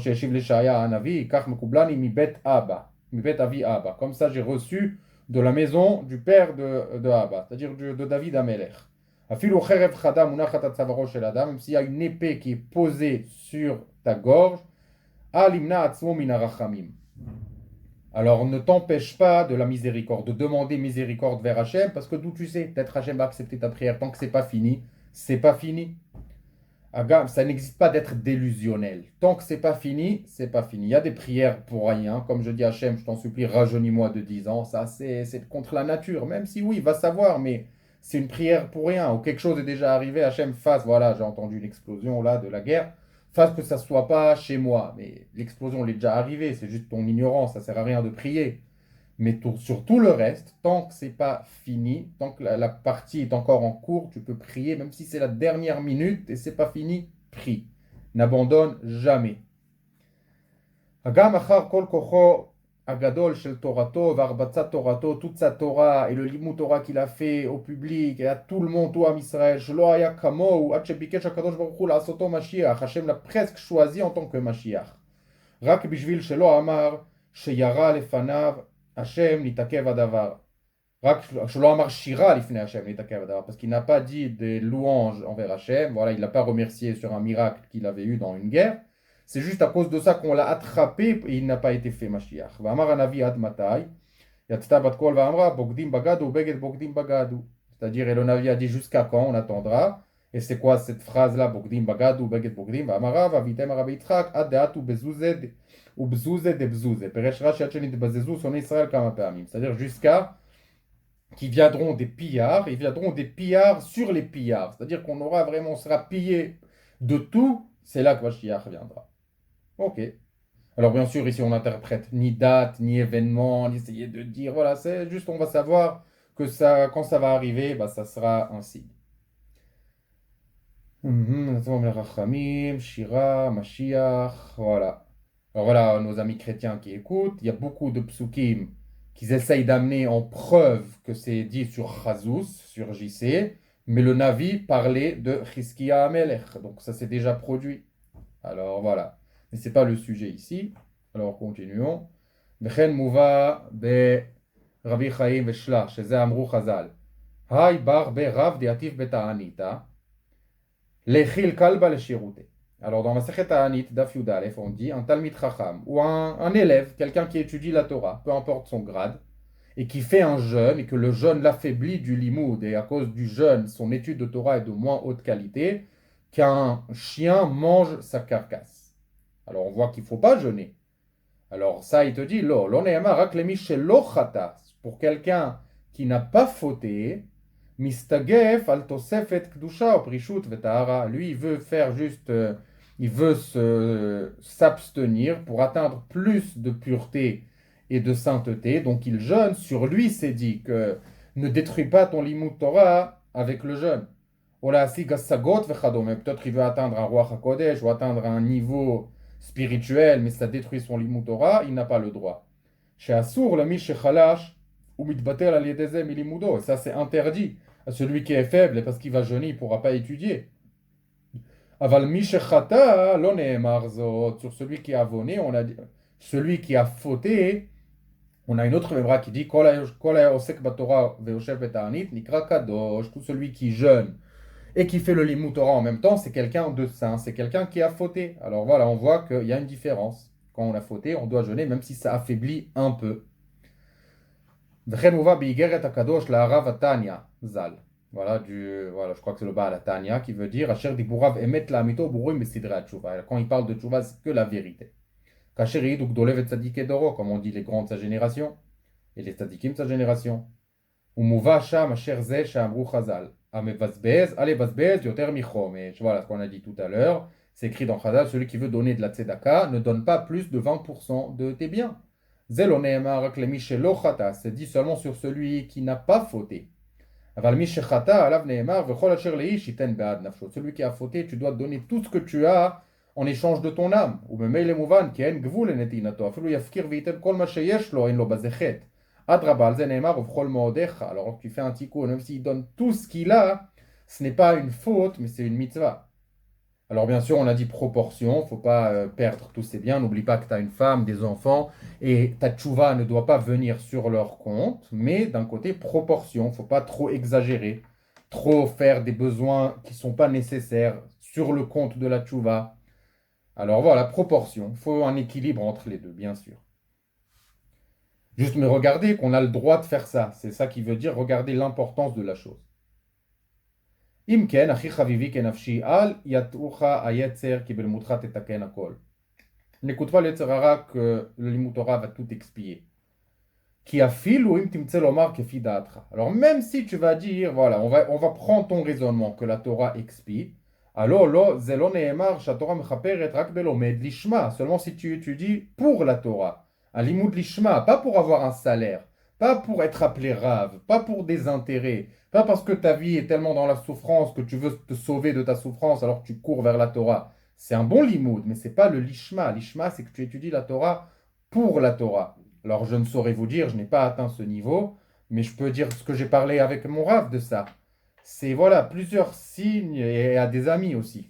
ça, j'ai reçu de la maison du père de Abba, c'est-à-dire de David Amelech. Même s'il y a une épée qui est posée sur ta gorge, alors ne t'empêche pas de la miséricorde, de demander miséricorde vers Hachem, parce que d'où tu sais, peut-être Hachem va accepter ta prière. Tant que c'est pas fini, c'est pas fini. Ça n'existe pas d'être délusionnel. Tant que c'est pas fini, c'est pas fini. Il y a des prières pour rien. Comme je dis à Hachem, je t'en supplie, rajeunis-moi de 10 ans. Ça, c'est contre la nature. Même si oui, il va savoir, mais c'est une prière pour rien. Ou quelque chose est déjà arrivé, Hachem fasse, voilà, j'ai entendu une explosion là de la guerre. Fasse que ça soit pas chez moi. Mais l'explosion, elle est déjà arrivée. C'est juste ton ignorance. Ça sert à rien de prier. Mais sur tout le reste, tant que c'est pas fini, tant que la partie est encore en cours, tu peux prier, même si c'est la dernière minute et c'est pas fini, prie. N'abandonne jamais. Hagam achar kol kocho agadol shel torato varbatzat torato, toute sa Torah et le limut Torah qu'il a fait au public et à tout le monde, tout Am Israël, shelo haya kamou, ad shebikesh hakadosh baruch hu la'asoto Mashiach. Hashem l'a presque choisi en tant que Mashiach. Rak bishvil shelo amar sheyara lefanav Hachem nitakev adavar. Shelo amar shira lifnei Hachem nitakev adavar. Parce qu'il n'a pas dit des louanges envers Hachem. Voilà, il ne l'a pas remercié sur un miracle qu'il avait eu dans une guerre. C'est juste à cause de ça qu'on l'a attrapé et il n'a pas été fait Mashiach. V'amar hanavi ad matai. Yatzta bat kol va'amra, bogdim bagadu, beged bogdim bagadu. C'est-à-dire, et le Navi a dit jusqu'à quand on attendra. Et c'est quoi cette phrase-là? Bogdim bagadu, beged bogdim, va'amara, vavitem arabi Yitzhak, ad deatu bezuzed, ou bezuzed de bezuzed. Peresh rashi ad shenit bazezu, son Israël kama pe'amim. C'est-à-dire jusqu'à qui viendront des pillards, ils viendront des pillards sur les pillards. C'est-à-dire qu'on aura vraiment, on sera pillé de tout, c'est là que Mashiach viendra. Ok. Alors bien sûr, ici on n'interprète ni date, ni événement, ni essayer de dire, voilà, c'est juste on va savoir que ça, quand ça va arriver, bah, ça sera ainsi. Rachamim, Shira, Mashiach, voilà. Alors voilà, nos amis chrétiens qui écoutent, il y a beaucoup de psukim qu'ils essayent d'amener en preuve que c'est dit sur Chazous, sur JC, mais le Navi parlait de Chizkiya Amelech, donc ça s'est déjà produit. Alors voilà, mais c'est pas le sujet ici. Alors continuons. וכן מובא ברבי חיים ושלח, שזה אמרו חז"ל. היי בר ברב דעתיב בתעניתא, להכיל כלבה לשירותי. Alors dans Masechet Ta'anit, Daf Yud Aleph, on dit un Talmid Chacham, ou un élève, quelqu'un qui étudie la Torah, peu importe son grade, et qui fait un jeûne, et que le jeûne l'affaiblit du limoud, et à cause du jeûne, son étude de Torah est de moins haute qualité, qu'un chien mange sa carcasse. Alors on voit qu'il ne faut pas jeûner. Alors ça, il te dit, pour quelqu'un qui n'a pas fauté, mistagef al tosefet kdusha prishut vetahara. Lui, il veut faire juste, il veut s'abstenir pour atteindre plus de pureté et de sainteté. Donc il jeûne. Sur lui, c'est dit que ne détruis pas ton limud Torah avec le jeûne. Peut-être il veut atteindre un roi HaKodesh ou atteindre un niveau spirituel, mais ça détruit son limud Torah, il n'a pas le droit. Chez Assour, le Mishechalash, ou Mitbatel al-Yedezem ilimudo, ça c'est interdit à celui qui est faible, et parce qu'il va jeûner, il ne pourra pas étudier. Aval Mishechata, l'oneemarzot, sur celui qui a voné, on a dit, celui qui a fauté, on a une autre mémoire qui dit Kol osek batorah veoshev beta'anit nikra kadosh, tout celui qui jeûne et qui fait le limud Torah en même temps, c'est quelqu'un de saint, c'est quelqu'un qui a fauté. Alors voilà, on voit qu'il y a une différence. Quand on a fauté, on doit jeûner, même si ça affaiblit un peu. Voilà, voilà, je crois que c'est le Baal Atania qui veut dire Asher diburav emet la amito burim besidre tshuva. Quand il parle de tshuva, c'est que la vérité. Kasher yiduk dolev et tzadike doro, comme on dit les grands de sa génération et les tzadikim de sa génération. Umuva sham asher ze shamru chazal. Voilà ce qu'on a dit tout à l'heure. C'est écrit dans Chazal, celui qui veut donner de la tzedaka ne donne pas plus de 20% de tes biens. C'est dit seulement sur celui qui n'a pas fauté. Celui qui a fauté, tu dois donner tout ce que tu as en échange de ton âme. Alors tu fais un tikkun, même s'il donne tout ce qu'il a, ce n'est pas une faute, mais c'est une mitzvah. Alors bien sûr, on a dit proportion, il ne faut pas perdre tous ses biens. N'oublie pas que tu as une femme, des enfants, et ta tchouva ne doit pas venir sur leur compte, mais d'un côté, proportion, il ne faut pas trop exagérer, trop faire des besoins qui ne sont pas nécessaires sur le compte de la tchouva. Alors voilà, proportion, il faut un équilibre entre les deux, bien sûr. Juste mais regardez qu'on a le droit de faire ça. C'est ça qui veut dire regarder l'importance de la chose. Imken, achi chavivi kenafshi al yatucha ayetzer ki belmutcha tetaken akol. N'écoute pas le Yetzirara que le limud Torah va tout expier. Ki afilu im timtze lomar kefi da'atra. Alors même si tu vas dire, voilà, on va prendre ton raisonnement que la Torah expie, alors lo zelo neemar shatorah mechaperet rak belomed lishma. Seulement si tu étudies pour la Torah. Un limud lishma, pas pour avoir un salaire, pas pour être appelé rave, pas pour des intérêts, pas parce que ta vie est tellement dans la souffrance que tu veux te sauver de ta souffrance alors que tu cours vers la Torah. C'est un bon limoud, mais c'est pas le lishma. Lishma, c'est que tu étudies la Torah pour la Torah. Alors je ne saurais vous dire, je n'ai pas atteint ce niveau, mais je peux dire ce que j'ai parlé avec mon rave de ça. C'est voilà, plusieurs signes, et à des amis aussi.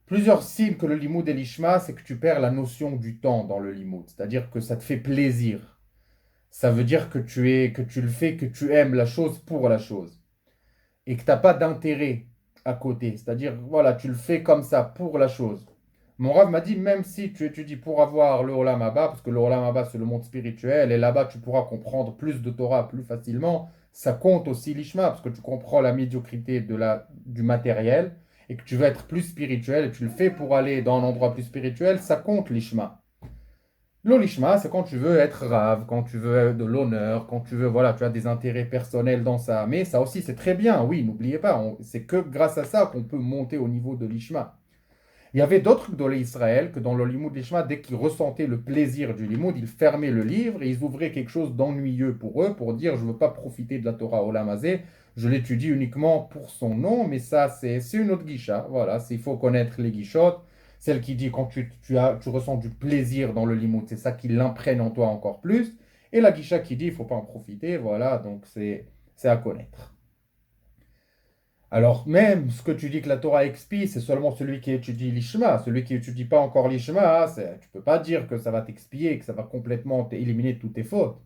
Plusieurs signes que le limoud et l'ishma, c'est que tu perds la notion du temps dans le limoud. C'est-à-dire que ça te fait plaisir. Ça veut dire que tu le fais, que tu aimes la chose pour la chose. Et que tu n'as pas d'intérêt à côté. C'est-à-dire, voilà, tu le fais comme ça pour la chose. Mon Rav m'a dit, même si tu étudies pour avoir le Olam Haba, parce que le Olam Haba c'est le monde spirituel, et là-bas tu pourras comprendre plus de Torah plus facilement, ça compte aussi l'Ishma, parce que tu comprends la médiocrité du matériel, et que tu veux être plus spirituel, et tu le fais pour aller dans un endroit plus spirituel, ça compte l'Ishma. L'Olishma, c'est quand tu veux être rave, quand tu veux de l'honneur, quand tu veux, voilà, tu as des intérêts personnels dans ça. Mais ça aussi, c'est très bien, oui, n'oubliez pas, c'est que grâce à ça qu'on peut monter au niveau de l'Ishma. Il y avait d'autres dans Israël que dans le limoud l'Ishma, dès qu'ils ressentaient le plaisir du limoud, ils fermaient le livre et ils ouvraient quelque chose d'ennuyeux pour eux, pour dire je ne veux pas profiter de la Torah Olam Hazeh, je l'étudie uniquement pour son nom, mais ça c'est une autre guisha. Voilà, il faut connaître les guichotes. Celle qui dit quand tu ressens du plaisir dans le limoud, c'est ça qui l'imprègne en toi encore plus. Et la guisha qui dit il ne faut pas en profiter, voilà, donc c'est à connaître. Alors même ce que tu dis que la Torah expie, c'est seulement celui qui étudie l'Ishma. Celui qui n'étudie pas encore l'Ishma, tu ne peux pas dire que ça va t'expier, que ça va complètement éliminer toutes tes fautes.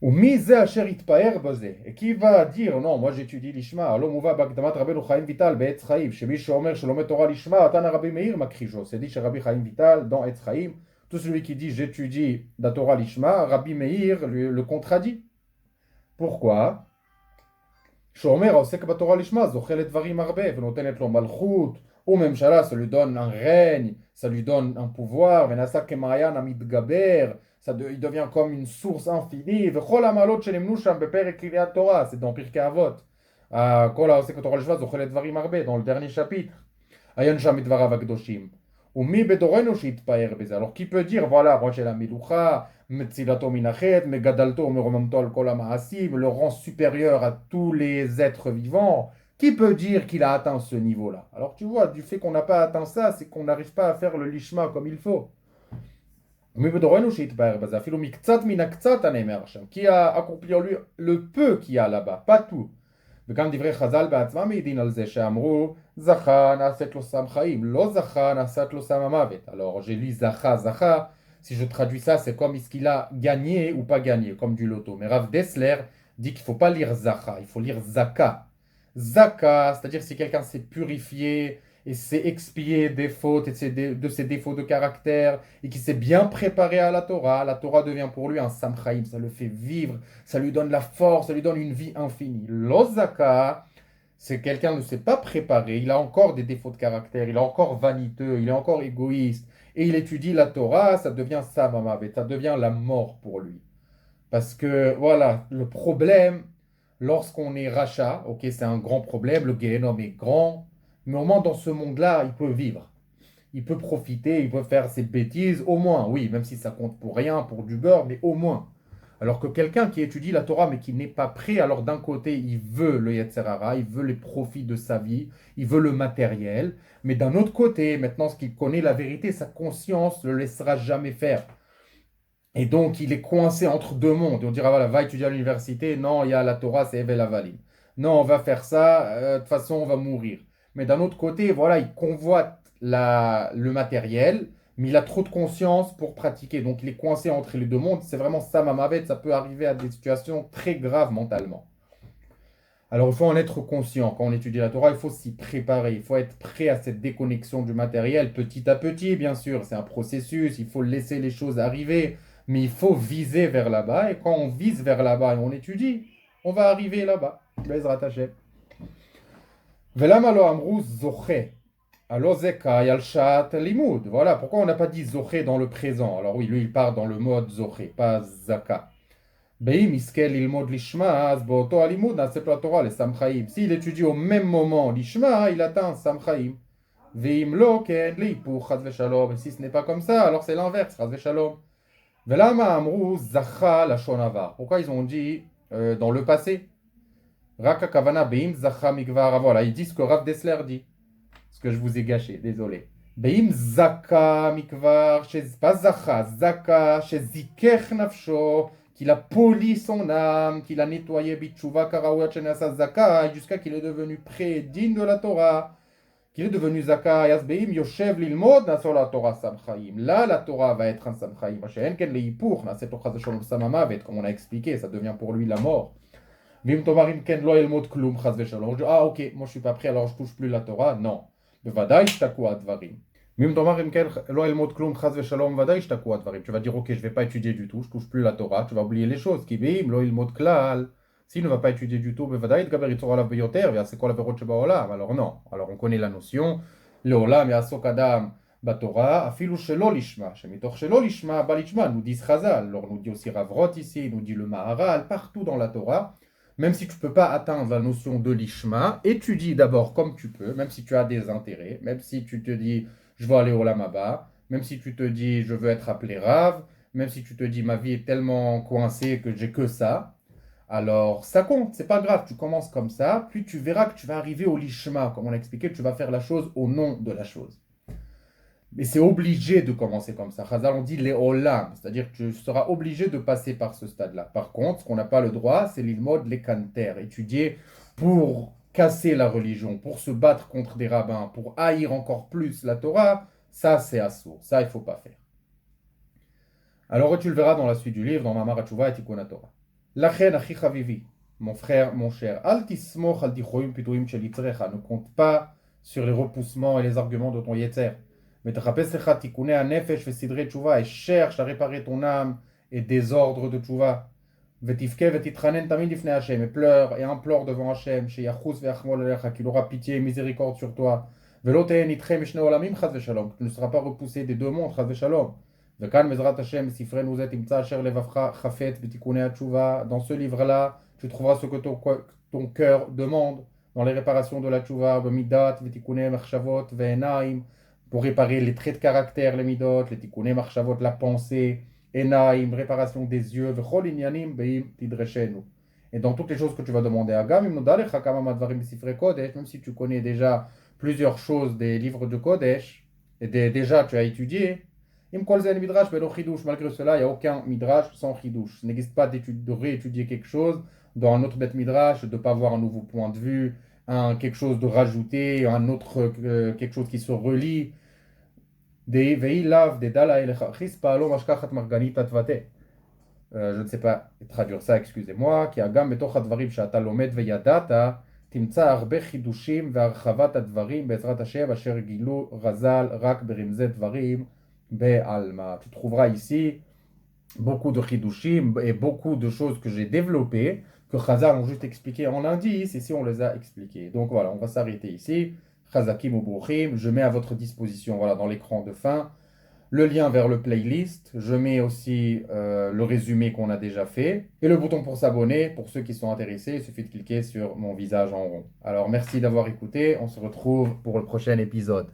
Ou mise asher itpaer bazeh. Et qui va dire non, moi j'étudie l'Ishma. Alors mouva bagdamat Rabbeinu Chaim Vital be'etz Chaim. Shemi shomer shlomet Torah l'Ishma, Tana Rabbi Meir makrijo. C'est dit chez Rabbi Chaim Vital dans Etz Chaim. Tout celui qui dit j'étudie la Torah l'Ishma, Rabbi Meir le contredit. Pourquoi? שאומר, העוסק בתורה לשמה, זוכה לדברים הרבה, ונותנת לו מלכות, וממשלה, ça lui donne un règne, ça lui donne un pouvoir, ונעשה כמעיין המתגבר, il devient comme une source infinie, וכל המעלות שנמנו שם בפרק קריאת תורה, c'est dans פרקי אבות. כל העוסק בתורה לשמה זוכה לדברים הרבה, dans le dernier chapitre. עיין שם מדבריו הקדושים. ומי בדורנו שהתפאר בזה? Alors qui peut dire, voilà, moi j'ai la מלוכה, Metzilato minachet, megadalto meromamto al kol ha'ma'asim, le rang supérieur à tous les êtres vivants. Qui peut dire qu'il a atteint ce niveau-là? Alors tu vois, du fait qu'on n'a pas atteint ça, c'est qu'on n'arrive pas à faire le lishma comme il faut. Qui a accompli en lui le peu qu'il y a là-bas, pas tout. וגם דברי חז"ל בעצמם מעידים על זה שאמרו זכה נעשית לו סם חיים, לא זכה נעשית לו סם המוות. Alors j'ai lu זכה, זכה, si je traduis ça, c'est comme est-ce qu'il a gagné ou pas gagné, comme du loto. Mais Rav Dessler dit qu'il ne faut pas lire Zacha, il faut lire Zaka. Zaka, c'est-à-dire si quelqu'un s'est purifié et s'est expié des fautes et de ses défauts de caractère et qui s'est bien préparé à la Torah devient pour lui un Samchaim, ça le fait vivre, ça lui donne la force, ça lui donne une vie infinie. L'Ozaka, c'est quelqu'un qui ne s'est pas préparé, il a encore des défauts de caractère, il est encore vaniteux, il est encore égoïste, et il étudie la Torah, ça devient Samamavet, ça devient la mort pour lui. Parce que, voilà, le problème, lorsqu'on est rachat, ok, c'est un grand problème, le Guéhénom est grand, mais au moins dans ce monde-là, il peut vivre. Il peut profiter, il peut faire ses bêtises, au moins, oui, même si ça compte pour rien, pour du beurre, mais au moins. Alors que quelqu'un qui étudie la Torah mais qui n'est pas prêt, alors d'un côté, il veut le Yetzer Hara, il veut les profits de sa vie, il veut le matériel, mais d'un autre côté, maintenant, ce qu'il connaît la vérité, sa conscience ne le laissera jamais faire. Et donc, il est coincé entre deux mondes. On dira, voilà, va étudier à l'université. Non, il y a la Torah, c'est Evel Avalim. Non, on va faire ça, de toute façon, on va mourir. Mais d'un autre côté, voilà, il convoite le matériel, mais il a trop de conscience pour pratiquer. Donc, il est coincé entre les deux mondes. C'est vraiment ça, Mamavet. Ça peut arriver à des situations très graves mentalement. Alors, il faut en être conscient. Quand on étudie la Torah, il faut s'y préparer. Il faut être prêt à cette déconnexion du matériel petit à petit, bien sûr. C'est un processus. Il faut laisser les choses arriver. Mais il faut viser vers là-bas. Et quand on vise vers là-bas et on étudie, on va arriver là-bas. Bezrat Hashem. Velama lo amrou zoché. Alors zeka yalshat limud. Voilà pourquoi on n'a pas dit zoché dans le présent. Alors oui, lui il part dans le mode zoché, pas zaka. Beim iskel ilmod lishma, az boto alimud na'aseh la Torah le samchaim. S'il étudie au même moment l'ishma, il atteint samchaim. Veim lo ken leipuch chaz veshalom. Et si ce n'est pas comme ça, alors c'est l'inverse, chaz veshalom. Velama amrou zacha lashon avar. Pourquoi ils ont dit dans le passé? Raka kavana beim zacha mikvar. Voilà, ils disent ce que Rav Dessler dit. Ce que je vous ai gâché, désolé. Beim zaka mikvar, pas zacha, zaka, shezikech nafsho, qu'il a poli son âme, qu'il a nettoyé bitchouva karawat shenasa zaka, jusqu'à qu'il est devenu prêt, digne de la Torah, qu'il est devenu zaka, yasbeim yoshev lilmod nasor la Torah samchaim. Là, la Torah va être un samchaim. She'en ken leipur, naseh tochaz shalom samamavet, comme on a expliqué, ça devient pour lui la mort. Vim tomarim ken lo elmod klum chaz veshalom. Ah ok, moi je suis pas prêt, alors je touche plus la Torah. Non. בוודאי השתקעו הדברים. ואם תאמר אם כן לא אלמוד כלום חס ושלום ודאי השתקעו הדברים. Tu vas dire ok je vais pas étudier du tout, je touche plus la Torah, tu vas oublier les choses. כי ואם לא ילמוד כלל, s'il ne va pas étudier du tout, בוודאי יתגבר יצור עליו ביותר ויעשה כל עבירות שבעולם. Alors non, alors on connaît la notion, לעולם יעסוק אדם בתורה, אפילו שלא לשמה, שמתוך שלא לשמה בא לשמה, nous disent Chazal, alors nous dit aussi Rav Roth ici, nous dit le Maharal, partout dans la Torah. Même si tu ne peux pas atteindre la notion de l'ishma, étudie d'abord comme tu peux, même si tu as des intérêts, même si tu te dis je veux aller au Lamaba, même si tu te dis je veux être appelé Rav, même si tu te dis ma vie est tellement coincée que j'ai que ça, alors ça compte, c'est pas grave, tu commences comme ça, puis tu verras que tu vas arriver au lishma, comme on l'a expliqué, tu vas faire la chose au nom de la chose. Mais c'est obligé de commencer comme ça. Chazal, on dit les olam, c'est-à-dire que tu seras obligé de passer par ce stade-là. Par contre, ce qu'on n'a pas le droit, c'est l'ilmod, les kanter, étudier pour casser la religion, pour se battre contre des rabbins, pour haïr encore plus la Torah. Ça, c'est assourd. Ça, il ne faut pas faire. Alors, tu le verras dans la suite du livre, dans Mamar Hatshuva et Tikkun Torah. Lachen achi chavivi, mon frère, mon cher, al tismoch al tichoyim pituim shel yitzrecha, ne compte pas sur les repoussements et les arguments de ton yetzer. Mais תחפש לך תיקוני הנפש וסדרי תשובה, et cherche à réparer ton âme et désordre de tchouva. ותבכה ותתחנן תמיד לפני Hachem, et pleure et implore devant Hachem, שיחוס ויחמול עליך, qu'il aura pitié et miséricorde sur toi. ולא תהא נדחה משני עולמים חס ושלום, tu ne seras pas repoussé des deux mondes חס ושלום. וכאן בעזרת השם בספרנו זה תמצא אשר לבבך חפץ בתיקוני התשובה. Dans ce livre-là, tu trouveras ce que ton cœur demande dans les réparations de la tchouva, במידת ותיקוני מחשבות ועיניים, pour réparer les traits de caractère, les midot, les tikkuné marchavot, la pensée, enaim, réparation des yeux, v'chol inyanim beim tidreshenu. Et dans toutes les choses que tu vas demander à Gam, même si tu connais déjà plusieurs choses des livres de Kodesh, et déjà tu as étudié, malgré cela, il n'y a aucun midrash sans chidush. Il n'existe pas de réétudier quelque chose dans un autre bête midrash, de ne pas avoir un nouveau point de vue, quelque chose de rajouté, un autre, quelque chose qui se relie. Je ne sais pas traduire ça, excusez-moi. כי הגם בתוך הדברים שאתה לומד וידעת, תמצא הרבה חידושים והרחבת הדברים בעזרת השם, אשר גילו רז"ל רק ברמזי דברים בעלמא. Tu trouveras ici beaucoup de chidushim et beaucoup de choses que j'ai développées, que Chazal ont juste expliqué en indice, ici on les a expliquées. Donc voilà, on va s'arrêter ici. Chazakim ou Brouchim, je mets à votre disposition, voilà, dans l'écran de fin, le lien vers le playlist. Je mets aussi le résumé qu'on a déjà fait et le bouton pour s'abonner. Pour ceux qui sont intéressés, il suffit de cliquer sur mon visage en rond. Alors merci d'avoir écouté, on se retrouve pour le prochain épisode.